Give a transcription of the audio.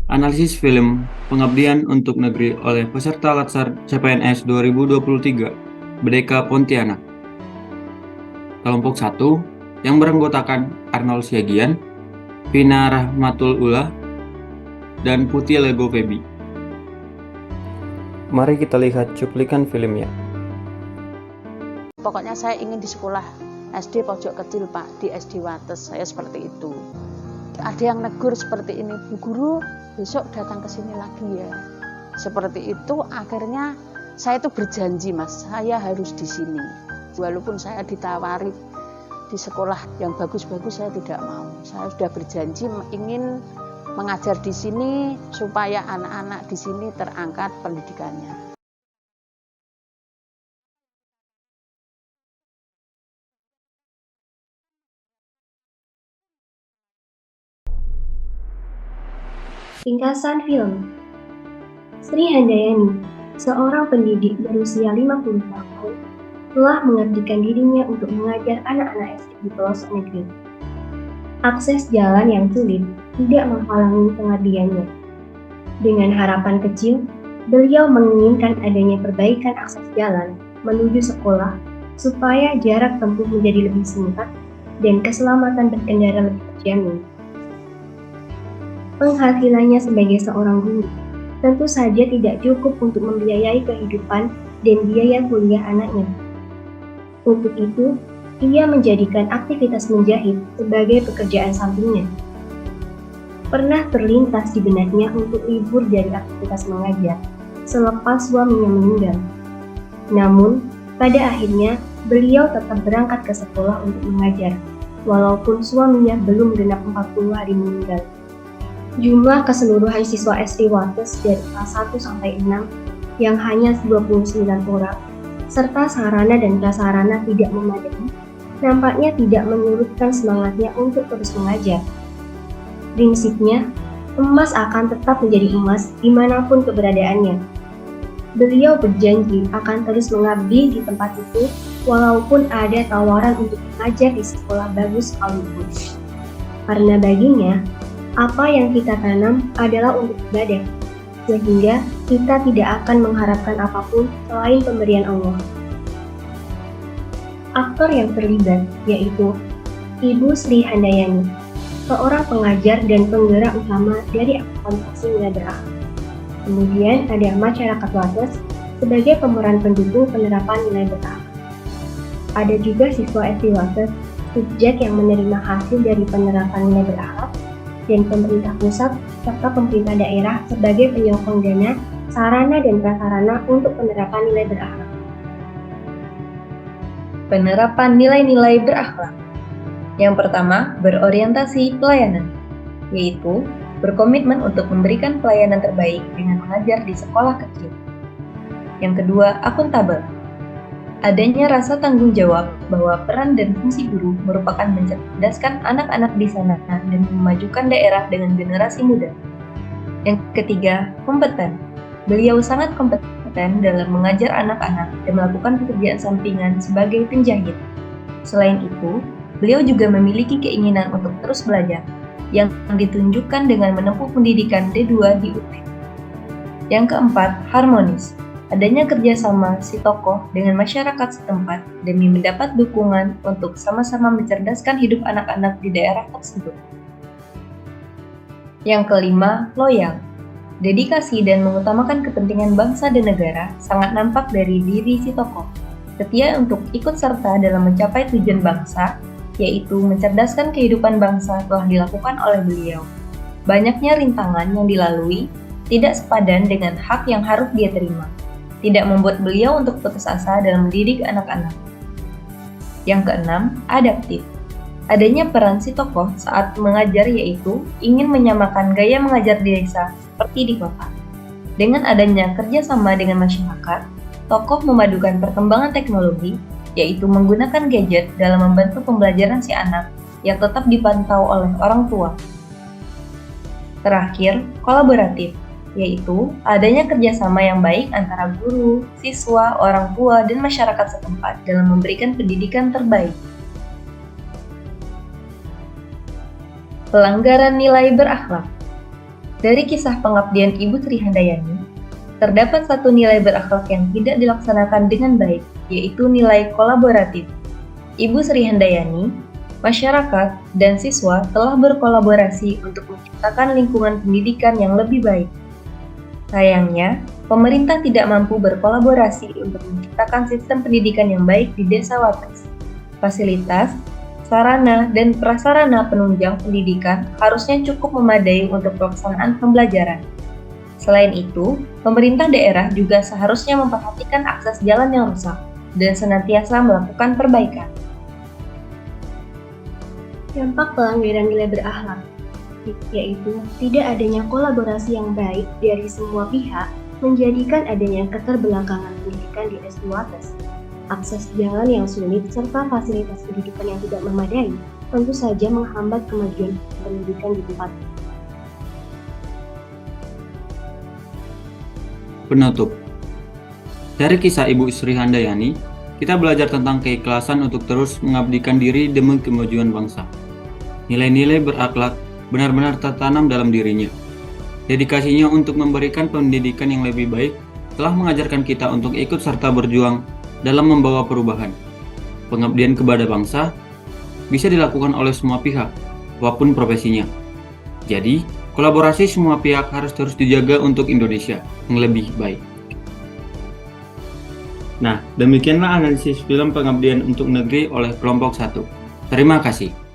Analisis film Pengabdian untuk Negeri oleh peserta Latsar CPNS 2023, Merdeka Pontianak. Kelompok 1 yang beranggotakan Arnold Siagian, Vina Rahmatul Ulah, dan Putih Lego Febi. Mari kita lihat cuplikan filmnya. Pokoknya saya ingin di sekolah SD pojok kecil Pak, di SD Wates, saya seperti itu. Ada yang negur seperti ini, Bu Guru besok datang ke sini lagi ya. Seperti itu akhirnya saya itu berjanji Mas, saya harus di sini. Walaupun saya ditawari di sekolah yang bagus-bagus saya tidak mau. Saya sudah berjanji ingin mengajar di sini supaya anak-anak di sini terangkat pendidikannya. Ringkasan film. Sri Handayani, seorang pendidik berusia 50 tahun, telah mengabdikan dirinya untuk mengajar anak-anak SD di pelosok negeri. Akses jalan yang sulit tidak menghalangi pengabdiannya. Dengan harapan kecil, beliau menginginkan adanya perbaikan akses jalan menuju sekolah supaya jarak tempuh menjadi lebih singkat dan keselamatan berkendara lebih terjamin. Penghasilannya sebagai seorang guru tentu saja tidak cukup untuk membiayai kehidupan dan biaya kuliah anaknya. Untuk itu, ia menjadikan aktivitas menjahit sebagai pekerjaan sampingnya. Pernah terlintas di benaknya untuk libur dari aktivitas mengajar selepas suaminya meninggal. Namun, pada akhirnya beliau tetap berangkat ke sekolah untuk mengajar, walaupun suaminya belum genap 40 hari meninggal. Jumlah keseluruhan siswa SD Wates dari kelas 1 sampai 6 yang hanya 29 orang, serta sarana dan prasarana tidak memadai, nampaknya tidak menyurutkan semangatnya untuk terus mengajar. Prinsipnya, emas akan tetap menjadi emas dimanapun keberadaannya. Beliau berjanji akan terus mengabdi di tempat itu walaupun ada tawaran untuk mengajar di sekolah bagus sekalipun. Karena baginya, apa yang kita tanam adalah untuk ibadah, sehingga kita tidak akan mengharapkan apapun selain pemberian Allah. Aktor yang terlibat yaitu Ibu Sri Handayani, seorang pengajar dan penggerak utama dari akuntansi nilai berakhlak. Kemudian ada masyarakat Wates sebagai pemeran pendukung penerapan nilai berakhlak. Ada juga siswa SD Wates, subjek yang menerima hasil dari penerapan nilai berakhlak, dan pemerintah pusat serta pemerintah daerah sebagai penyokong dana, sarana dan prasarana untuk penerapan nilai berakhlak. Penerapan nilai-nilai berakhlak. Yang pertama, berorientasi pelayanan, yaitu berkomitmen untuk memberikan pelayanan terbaik dengan mengajar di sekolah kecil. Yang kedua, akuntabel. Adanya rasa tanggung jawab bahwa peran dan fungsi guru merupakan mencerdaskan anak-anak di sana dan memajukan daerah dengan generasi muda. Yang ketiga, kompeten. Beliau sangat kompeten dalam mengajar anak-anak dan melakukan pekerjaan sampingan sebagai penjahit. Selain itu, beliau juga memiliki keinginan untuk terus belajar, yang ditunjukkan dengan menempuh pendidikan D2 di UT. Yang keempat, harmonis. Adanya kerjasama si tokoh dengan masyarakat setempat demi mendapat dukungan untuk sama-sama mencerdaskan hidup anak-anak di daerah tersebut. Yang kelima, loyal. Dedikasi dan mengutamakan kepentingan bangsa dan negara sangat nampak dari diri si tokoh. Setia untuk ikut serta dalam mencapai tujuan bangsa, yaitu mencerdaskan kehidupan bangsa telah dilakukan oleh beliau. Banyaknya rintangan yang dilalui tidak sepadan dengan hak yang harus dia terima. Tidak membuat beliau untuk putus asa dalam mendidik anak-anak. Yang keenam, adaptif. Adanya peran si tokoh saat mengajar yaitu ingin menyamakan gaya mengajar di desa seperti di kota. Dengan adanya kerjasama dengan masyarakat, tokoh memadukan perkembangan teknologi, yaitu menggunakan gadget dalam membantu pembelajaran si anak yang tetap dipantau oleh orang tua. Terakhir, kolaboratif, yaitu adanya kerjasama yang baik antara guru, siswa, orang tua, dan masyarakat setempat dalam memberikan pendidikan terbaik. Pelanggaran nilai berakhlak. Dari kisah pengabdian Ibu Sri Handayani, terdapat satu nilai berakhlak yang tidak dilaksanakan dengan baik, yaitu nilai kolaboratif. Ibu Sri Handayani, masyarakat, dan siswa telah berkolaborasi untuk menciptakan lingkungan pendidikan yang lebih baik. Sayangnya, pemerintah tidak mampu berkolaborasi untuk menciptakan sistem pendidikan yang baik di Desa Wates. Fasilitas, sarana, dan prasarana penunjang pendidikan harusnya cukup memadai untuk pelaksanaan pembelajaran. Selain itu, pemerintah daerah juga seharusnya memperhatikan akses jalan yang rusak dan senantiasa melakukan perbaikan. Dampak pelanggaran nilai berakhlak, yaitu tidak adanya kolaborasi yang baik dari semua pihak, menjadikan adanya keterbelakangan pendidikan di SD Wates. Akses jalan yang sulit serta fasilitas pendidikan yang tidak memadai tentu saja menghambat kemajuan pendidikan di tempat. Penutup. Dari kisah Ibu Sri Handayani, kita belajar tentang keikhlasan untuk terus mengabdikan diri demi kemajuan bangsa. Nilai-nilai berakhlak benar-benar tertanam dalam dirinya. Dedikasinya untuk memberikan pendidikan yang lebih baik telah mengajarkan kita untuk ikut serta berjuang dalam membawa perubahan. Pengabdian kepada bangsa bisa dilakukan oleh semua pihak, apapun profesinya. Jadi, kolaborasi semua pihak harus terus dijaga untuk Indonesia yang lebih baik. Nah, demikianlah analisis film Pengabdian untuk Negeri oleh kelompok 1. Terima kasih.